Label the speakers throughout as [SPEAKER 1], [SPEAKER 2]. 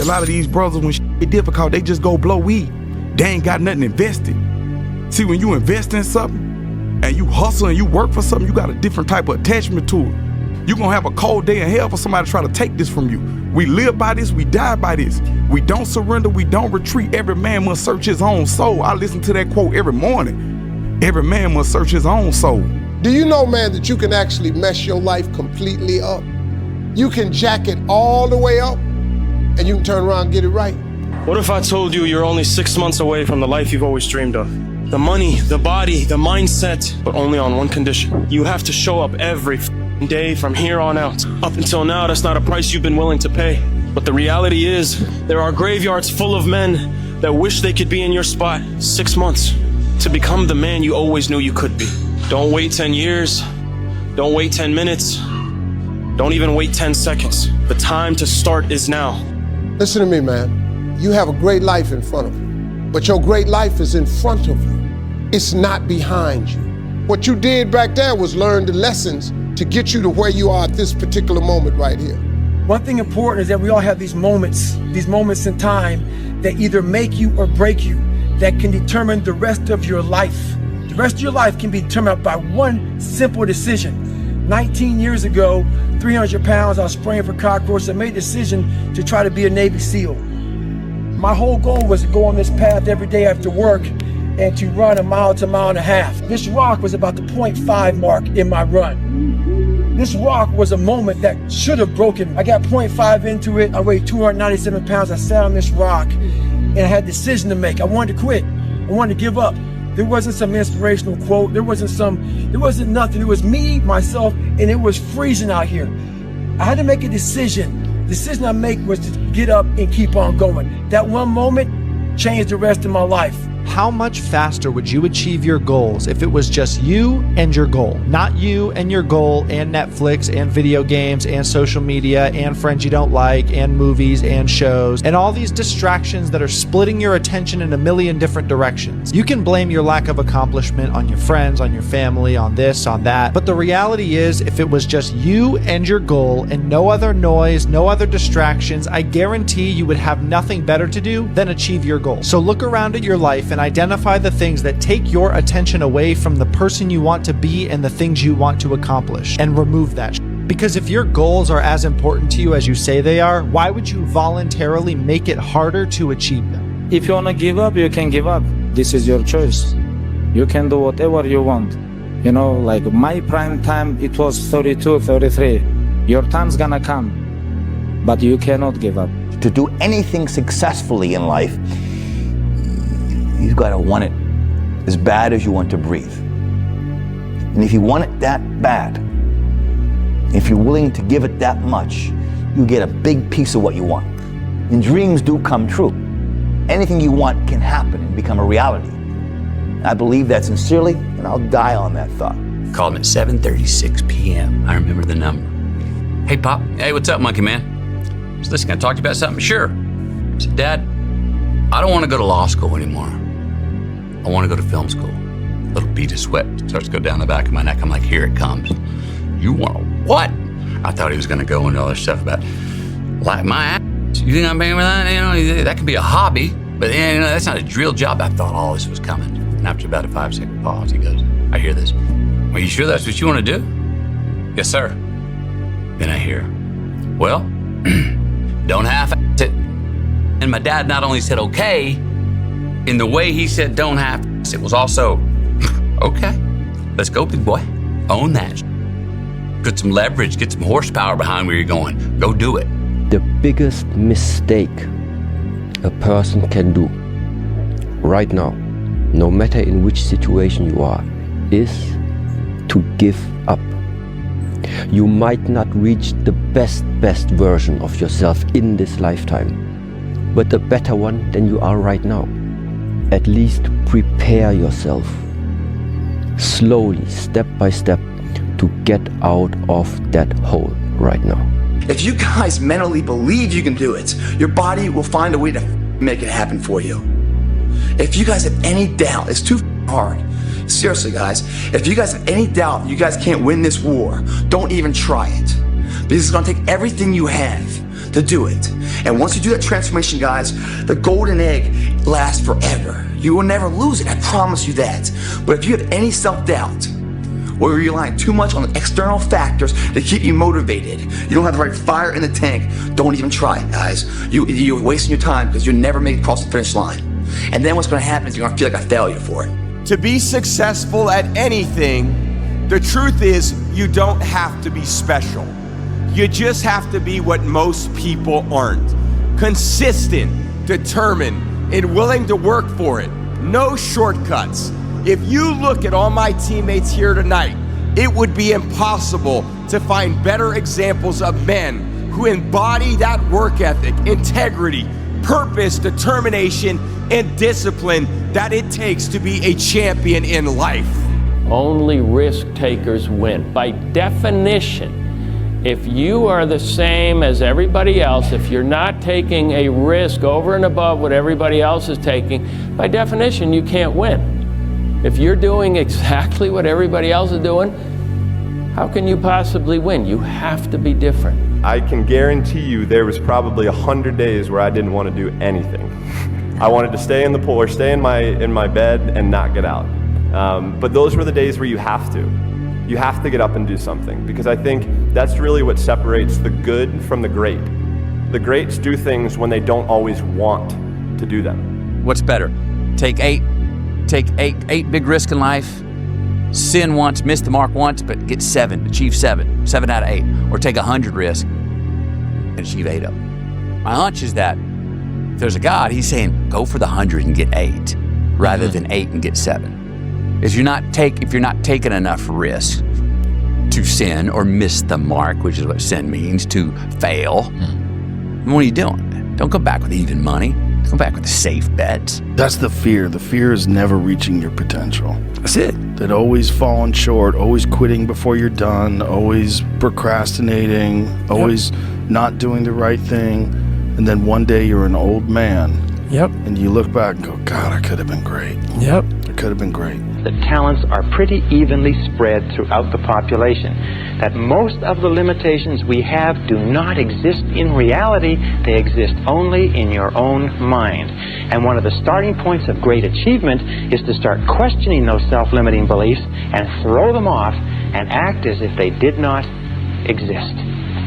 [SPEAKER 1] a lot of these brothers, when shit get difficult, they just go blow weed. They ain't got nothing invested. See, when you invest in something and you hustle and you work for something, you got a different type of attachment to it. You're gonna have a cold day in hell for somebody to try to take this from you. We live by this, we die by this. We don't surrender, we don't retreat. Every man must search his own soul. I listen to that quote every morning. Every man must search his own soul.
[SPEAKER 2] Do you know, man, that you can actually mess your life completely up? You can jack it all the way up and you can turn around and get it right.
[SPEAKER 3] What if I told you you're only 6 months away from the life you've always dreamed of? The money, the body, the mindset, but only on one condition. You have to show up every day from here on out. Up until now, that's not a price you've been willing to pay. But the reality is, there are graveyards full of men that wish they could be in your spot. 6 months to become the man you always knew you could be. Don't wait 10 years. Don't wait 10 minutes. Don't even wait 10 seconds. The time to start is now.
[SPEAKER 2] Listen to me, man. You have a great life in front of you, but your great life is in front of you. It's not behind you. What you did back there was learn the lessons to get you to where you are at this particular moment right here.
[SPEAKER 4] One thing important is that we all have these moments in time that either make you or break you, that can determine the rest of your life. The rest of your life can be determined by one simple decision. 19 years ago, 300 pounds, I was spraying for cockroaches. I made a decision to try to be a Navy SEAL. My whole goal was to go on this path every day after work and to run a mile to a mile and a half. This rock was about the 0.5 mark in my run. This rock was a moment that should have broken. I got 0.5 into it. I weighed 297 pounds. I sat on this rock and I had a decision to make. I wanted to quit. I wanted to give up. There wasn't some inspirational quote. There wasn't nothing. It was me, myself, and it was freezing out here. I had to make a decision. The decision I make was to get up and keep on going. That one moment changed the rest of my life.
[SPEAKER 5] How much faster would you achieve your goals if it was just you and your goal? Not you and your goal and Netflix and video games and social media and friends you don't like and movies and shows and all these distractions that are splitting your attention in a million different directions. You can blame your lack of accomplishment on your friends, on your family, on this, on that. But the reality is, if it was just you and your goal and no other noise, no other distractions, I guarantee you would have nothing better to do than achieve your goal. So look around at your life and identify the things that take your attention away from the person you want to be and the things you want to accomplish, and remove that. Because if your goals are as important to you as you say they are, why would you voluntarily make it harder to achieve them?
[SPEAKER 6] If you want to give up, you can give up. This is your choice. You can do whatever you want. You know, like my prime time, it was 32, 33. Your time's gonna come, but you cannot give up.
[SPEAKER 7] To do anything successfully in life, you've got to want it as bad as you want to breathe. And if you want it that bad, if you're willing to give it that much, you get a big piece of what you want. And dreams do come true. Anything you want can happen and become a reality. I believe that sincerely, and I'll die on that thought.
[SPEAKER 8] Called him at 7:36 p.m. I remember the number. Hey, Pop. Hey, what's up, monkey man? So listen, can I talk to you about something? Sure. I said, Dad, I don't want to go to law school anymore. I want to go to film school. A little bead of sweat starts to go down the back of my neck. I'm like, here it comes. You want to what? I thought he was going to go into all this stuff about like my ass. You think I'm paying for that? You know, that could be a hobby, but you know, that's not a drill job. I thought all this was coming. And after about a 5-second pause, he goes, I hear this. Are you sure that's what you want to do? Yes, sir. Then I hear, well, don't half-ass it. And my dad not only said okay, in the way he said don't half-ass it was also, okay, let's go, big boy. Own that. Put some leverage, get some horsepower behind where you're going. Go do it.
[SPEAKER 9] The biggest mistake a person can do right now, no matter in which situation you are, is to give up. You might not reach the best version of yourself in this lifetime, but a better one than you are right now. At least prepare yourself slowly, step by step, to get out of that hole right now.
[SPEAKER 10] If you guys mentally believe you can do it, your body will find a way to make it happen for you. If you guys have any doubt, it's too hard. Seriously, guys, if you guys have any doubt you guys can't win this war, don't even try it. Because it's gonna take everything you have to do it. And once you do that transformation, guys, the golden egg lasts forever. You will never lose it, I promise you that. But if you have any self-doubt, or you're relying too much on external factors to keep you motivated, you don't have the right fire in the tank, don't even try it, guys. You're wasting your time because you'll never make it across the finish line. And then what's gonna happen is you're gonna feel like a failure for it.
[SPEAKER 11] To be successful at anything, the truth is you don't have to be special. You just have to be what most people aren't. Consistent, determined, and willing to work for it. No shortcuts. If you look at all my teammates here tonight, it would be impossible to find better examples of men who embody that work ethic, integrity, purpose, determination, and discipline that it takes to be a champion in life.
[SPEAKER 12] Only risk takers win. By definition, if you are the same as everybody else, if you're not taking a risk over and above what everybody else is taking, by definition, you can't win. If you're doing exactly what everybody else is doing, how can you possibly win? You have to be different.
[SPEAKER 13] I can guarantee you there was probably 100 days where I didn't want to do anything. I wanted to stay in the pool or stay in my bed and not get out. But those were the days where you have to. You have to get up and do something, because I think that's really what separates the good from the great. The greats do things when they don't always want to do them.
[SPEAKER 8] What's better? Take eight big risks in life, sin once, miss the mark once, but get achieve seven out of 8, or take 100 risks and achieve 8 of them. My hunch is that if there's a God, he's saying go for the 100 and get 8 rather than 8 and get 7. If you're not taking enough risk to sin or miss the mark, which is what sin means, to fail, what are you doing? Don't come back with even money. Come back with safe bets.
[SPEAKER 14] That's the fear. The fear is never reaching your potential.
[SPEAKER 8] That's it.
[SPEAKER 14] That always falling short, always quitting before you're done, always procrastinating, always not doing the right thing. And then one day you're an old man.
[SPEAKER 4] Yep.
[SPEAKER 14] And you look back and go, God, I could have been great.
[SPEAKER 4] Yep.
[SPEAKER 14] I could have been great.
[SPEAKER 15] The talents are pretty evenly spread throughout the population. That most of the limitations we have do not exist in reality, they exist only in your own mind. And one of the starting points of great achievement is to start questioning those self-limiting beliefs and throw them off and act as if they did not exist.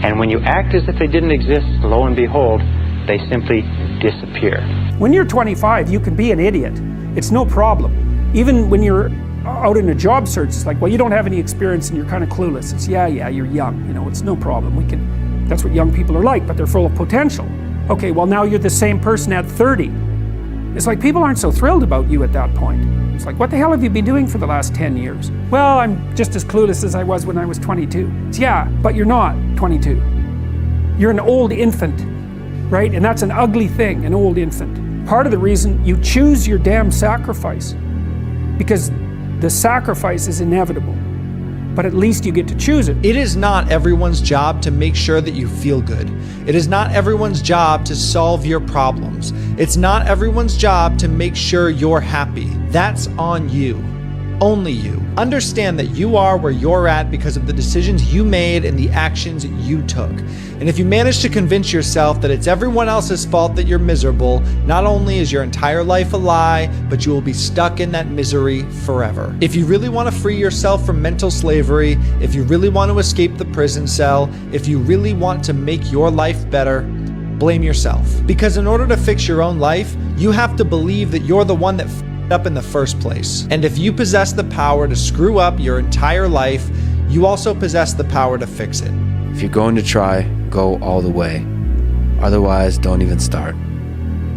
[SPEAKER 15] And when you act as if they didn't exist, lo and behold, they simply disappear.
[SPEAKER 16] When you're 25, you can be an idiot. It's no problem. Even when you're out in a job search, it's like, well, you don't have any experience and you're kind of clueless. It's, yeah, you're young, it's no problem. That's what young people are like, but they're full of potential. Okay, well, now you're the same person at 30. It's like people aren't so thrilled about you at that point. It's like, what the hell have you been doing for the last 10 years? Well, I'm just as clueless as I was when I was 22. It's, yeah, but you're not 22. You're an old infant, right? And that's an ugly thing, an old infant. Part of the reason you choose your damn sacrifice, because the sacrifice is inevitable, but at least you get to choose it.
[SPEAKER 5] It is not everyone's job to make sure that you feel good. It is not everyone's job to solve your problems. It's not everyone's job to make sure you're happy. That's on you. Only you. Understand that you are where you're at because of the decisions you made and the actions you took. And if you manage to convince yourself that it's everyone else's fault that you're miserable, not only is your entire life a lie, but you will be stuck in that misery forever. If you really want to free yourself from mental slavery, if you really want to escape the prison cell, if you really want to make your life better, blame yourself. Because in order to fix your own life, you have to believe that you're the one that up in the first place. And if you possess the power to screw up your entire life, you also possess the power to fix it.
[SPEAKER 9] If you're going to try, go all the way. Otherwise, don't even start.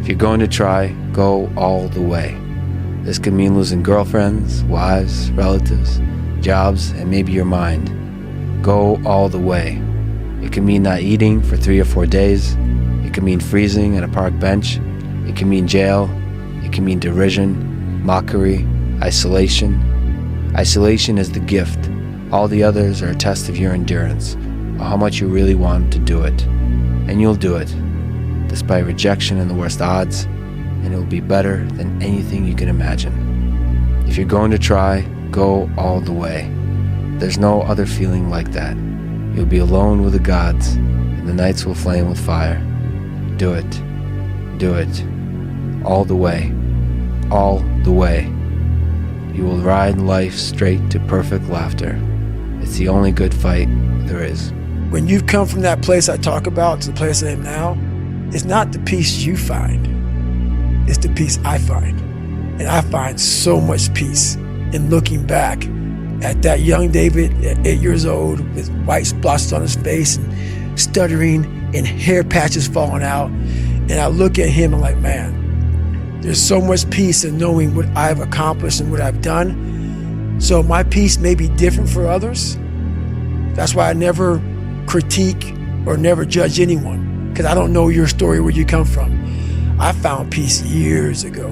[SPEAKER 9] If you're going to try, go all the way. This could mean losing girlfriends, wives, relatives, jobs, and maybe your mind. Go all the way. It can mean not eating for 3 or 4 days. It can mean freezing at a park bench. It can mean jail. It can mean derision, mockery, isolation. Isolation is the gift. All the others are a test of your endurance, or how much you really want to do it. And you'll do it, despite rejection and the worst odds, and it will be better than anything you can imagine. If you're going to try, go all the way. There's no other feeling like that. You'll be alone with the gods, and The nights will flame with fire. Do it. Do it. All the way. All the way. You will ride life straight to perfect laughter. It's the only good fight there is.
[SPEAKER 4] When you've come from that place I talk about to the place I am now, it's not the peace you find. It's the peace I find. And I find so much peace in looking back at that young David at 8 years old with white splotches on his face and stuttering and hair patches falling out. And I look at him and I'm like, man, there's so much peace in knowing what I've accomplished and what I've done. So my peace may be different for others. That's why I never critique or never judge anyone, because I don't know your story, where you come from. I found peace years ago.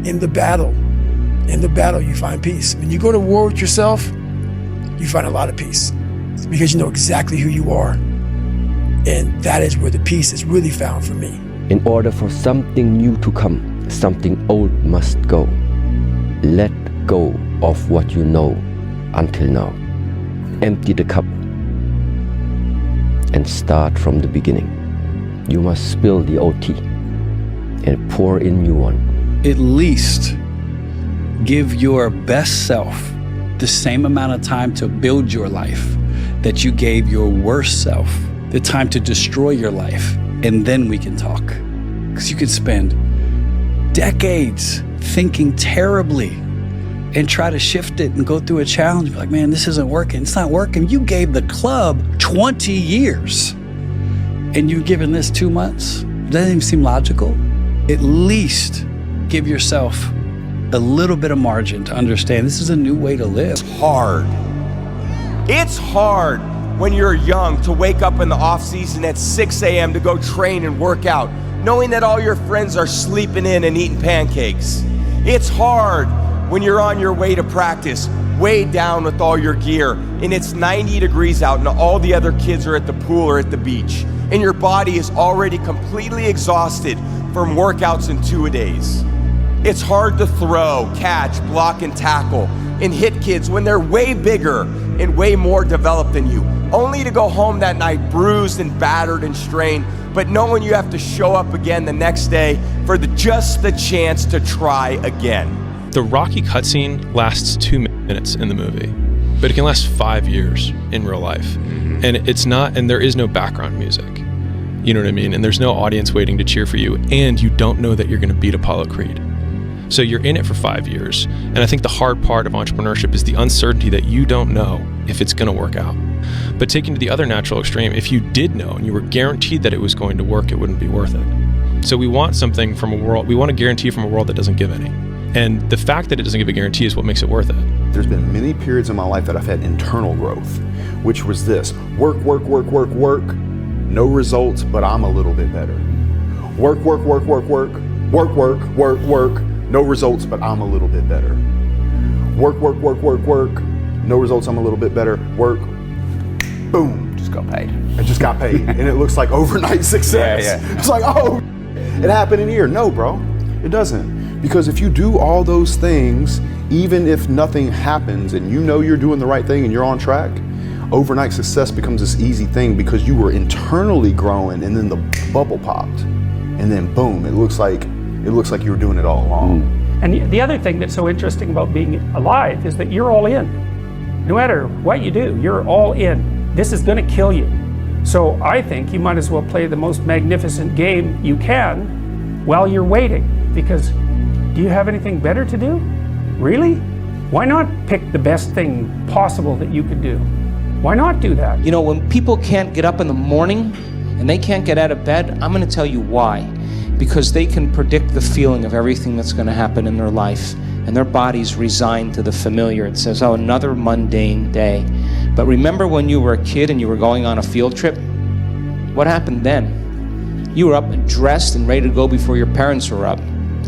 [SPEAKER 4] In the battle you find peace. When you go to war with yourself, you find a lot of peace, because you know exactly who you are. And that is where the peace is really found for me.
[SPEAKER 9] In order for something new to come, something old must go. Let go of what you know until now. Empty the cup and start from the beginning. You must spill the old tea and pour in new one.
[SPEAKER 17] At least give your best self the same amount of time to build your life that you gave your worst self the time to destroy your life, and then we can talk. Because you could spend decades thinking terribly and try to shift it and go through a challenge, be like, man, this isn't working. It's not working. You gave the club 20 years and you've given this 2 months. Doesn't even seem logical. At least give yourself a little bit of margin to understand this is a new way to live.
[SPEAKER 11] It's hard. It's hard when you're young to wake up in the off season at 6 a.m. to go train and work out, knowing that all your friends are sleeping in and eating pancakes. It's hard when you're on your way to practice, weighed down with all your gear, and it's 90 degrees out and all the other kids are at the pool or at the beach, and your body is already completely exhausted from workouts in 2 days. It's hard to throw, catch, block, and tackle, and hit kids when they're way bigger and way more developed than you, only to go home that night bruised and battered and strained, but knowing you have to show up again the next day for just the chance to try again.
[SPEAKER 3] The Rocky cutscene lasts 2 minutes in the movie, but it can last 5 years in real life. And there is no background music. You know what I mean? And there's no audience waiting to cheer for you, and you don't know that you're gonna beat Apollo Creed. So you're in it for 5 years. And I think the hard part of entrepreneurship is the uncertainty that you don't know if it's gonna work out. But taking to the other natural extreme, if you did know and you were guaranteed that it was going to work, it wouldn't be worth it. So we want something from a world, we want a guarantee from a world that doesn't give any. And the fact that it doesn't give a guarantee is what makes it worth it.
[SPEAKER 18] There's been many periods in my life that I've had internal growth, which was this: work, no results, but I'm a little bit better. Work, no results, but I'm a little bit better. Work, no results, I'm a little bit better. Work, boom.
[SPEAKER 7] Just got paid.
[SPEAKER 18] I just got paid. And it looks like overnight success.
[SPEAKER 7] Yeah.
[SPEAKER 18] It's like, oh, it happened in a year. No, bro, it doesn't. Because if you do all those things, even if nothing happens and you know you're doing the right thing and you're on track, overnight success becomes this easy thing because you were internally growing and then the bubble popped. And then boom, it looks like you were doing it all along.
[SPEAKER 16] And the other thing that's so interesting about being alive is that you're all in. No matter what you do, you're all in. This is gonna kill you. So I think you might as well play the most magnificent game you can while you're waiting, because do you have anything better to do? Really? Why not pick the best thing possible that you could do? Why not do that?
[SPEAKER 19] You know, when people can't get up in the morning and they can't get out of bed, I'm gonna tell you why. Because they can predict the feeling of everything that's gonna happen in their life, and their body's resigned to the familiar. It says, oh, another mundane day. But remember when you were a kid and you were going on a field trip? What happened then? You were up and dressed and ready to go before your parents were up.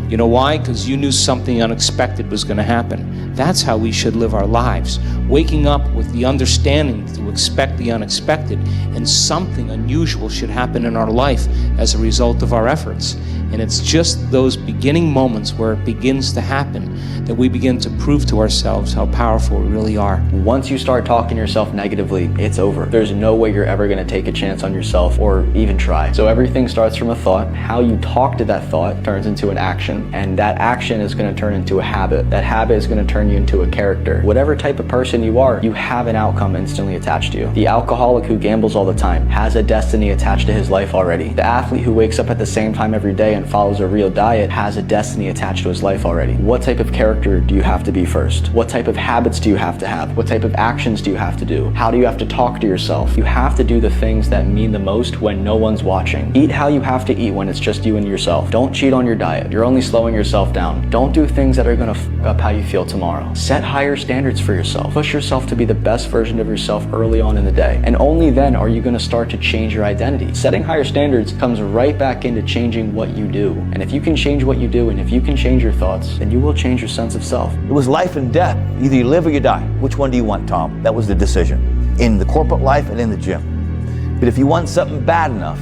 [SPEAKER 19] You know why? Because you knew something unexpected was going to happen. That's how we should live our lives. Waking up with the understanding to expect the unexpected, and something unusual should happen in our life as a result of our efforts. And it's just those beginning moments where it begins to happen that we begin to prove to ourselves how powerful we really are.
[SPEAKER 20] Once you start talking to yourself negatively, it's over. There's no way you're ever going to take a chance on yourself or even try. So everything starts from a thought. How you talk to that thought turns into an action, and that action is going to turn into a habit. That habit is going to turn you into a character. Whatever type of person you are, you have an outcome instantly attached to you. The alcoholic who gambles all the time has a destiny attached to his life already. The athlete who wakes up at the same time every day and follows a real diet has a destiny attached to his life already. What type of character do you have to be first? What type of habits do you have to have? What type of actions do you have to do? How do you have to talk to yourself? You have to do the things that mean the most when no one's watching. Eat how you have to eat when it's just you and yourself. Don't cheat on your diet. You're only slowing yourself down. Don't do things that are gonna f up how you feel tomorrow. Set higher standards for yourself. Push yourself to be the best version of yourself early on in the day. And only then are you gonna start to change your identity. Setting higher standards comes right back into changing what you do. And if you can change what you do, and if you can change your thoughts, then you will change your sense of self.
[SPEAKER 7] It was life and death. Either you live or you die. Which one do you want, Tom? That was the decision. In the corporate life and in the gym. But if you want something bad enough,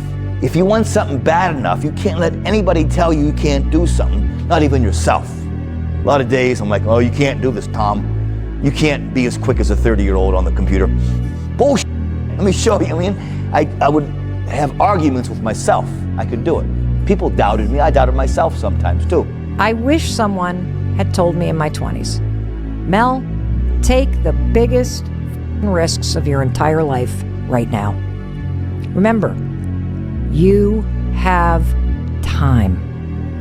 [SPEAKER 7] you can't let anybody tell you you can't do something, not even yourself. A lot of days I'm like, oh, you can't do this, Tom. You can't be as quick as a 30-year-old on the computer. Bullshit. Let me show you. I mean, I would have arguments with myself. I could do it. People doubted me. I doubted myself sometimes too.
[SPEAKER 21] I wish someone had told me in my 20s, Mel, take the biggest risks of your entire life right now. Remember, you have time.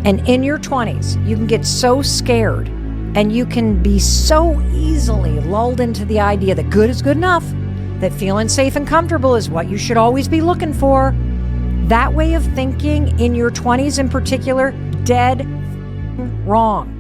[SPEAKER 21] And in your 20s, you can get so scared and you can be so easily lulled into the idea that good is good enough, that feeling safe and comfortable is what you should always be looking for. That way of thinking in your 20s in particular, dead wrong.